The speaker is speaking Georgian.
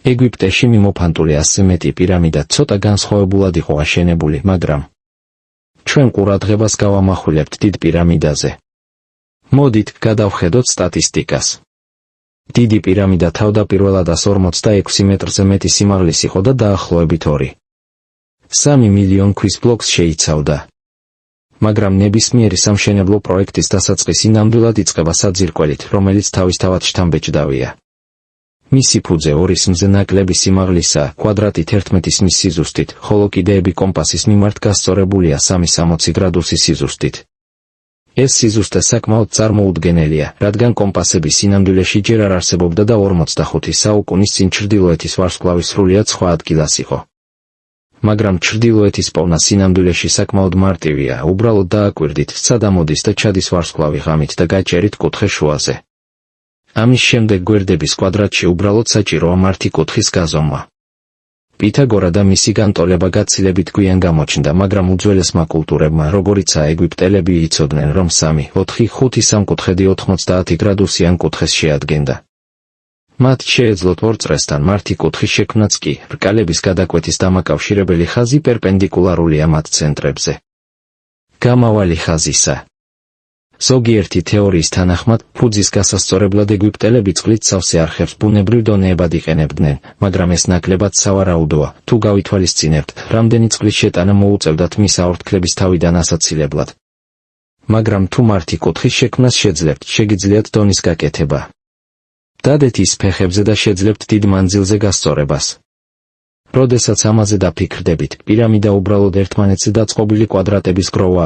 ეგვიპტეში მიმოფანტული 100 მეტი პირამიდა ცოტა განსხვავებულად იყო აშენებული, მაგრამ ჩვენ ყურადღებას გავამახვილებთ დიდ პირამიდაზე. მოდით, გადავხედოთ სტატისტიკას. დიდი პირამიდა თავდაპირველად 146 მეტრზე მეტი სიმაღლის იყო და დაახლოებით 2.3 მილიონ ქვის ბლოკს შეიცავდა. მაგრამ ნებისმიერი სამშენებლო პროექტის დასაწყისი ნამდვილად იწყება საძირკველით, რომელიც თავისთავად შთამბეჭდავია. მისი ფუძე 2 მზე ნაკლები სიმაღლისაა, კვადრატით 11 მის სიზუსტით, ხოლო კიდეები კომპასის მიმართ გასწორებულია 360 გრადუსის სიზუსტით. ეს სიზუსტე საკმაოდ წარმოუდგენელია, რადგან კომპასები სინამდვილეში ჯერ არ არსებობდა და 45 საუკუნის წინ ჩრდილოეთის ვარსკვლავი სრულიად სხვა ადგილას იყო. მაგრამ ჩრდილოეთის პოვნა სინამდვილეში საკმაოდ მარტივია, უბრალოდ დააკვირდით, სად ამოდის და ჩადის ვარსკვლავი ღამით და გაჭერით კუთხე შუაზე. ამის შემდეგ გვერდების კვადრატში უბრალოდ საჭიროა მართი კუთხის გაზომვა. პითაგორა და მისი განტოლება გაცილებით გვიან გამოჩნდა, მაგრამ უძველესმა კულტურებმა, როგორიცაა ეგვიპტელები, იცოდნენ, რომ 3, 4, 5 სამკუთხედი 90 გრადუსიან კუთხეს შეადგენდა. მათ შეეძლოთ 2 წრესთან მართი კუთხის შექმნაც კი, რკალების გადაკვეთის დამაკავშირებელი ხაზი პერპენდიკულარულია მათ ცენტრებზე. გამავალი ხაზისა. ზოგიერთი თეორიის თანახმად, ფუძის გასასწორებლად ეგვიპტელები წყლით სავსე არხებს ბუნებრივ დონეებად იყენებდნენ, მაგრამ ეს ნაკლებად სავარაუდოა, თუ გავითვალისწინებთ, რამდენი წყლის შეტანა მოუწევდათ მის აორთქლების თავიდან ასაცილებლად. მაგრამ თუ მართი კუთხის შექმნას შეძლებთ, შეგიძლიათ დონის გაკეთება. დადეთ ის ფეხებზე და შეძლებთ დიდ მანძილზე გასწორებას. როდესაც ამაზე დაფიქრდებით, პირამიდა უბრალოდ ერთმანეთზე დაწყობილი კვადრატების გროვაა.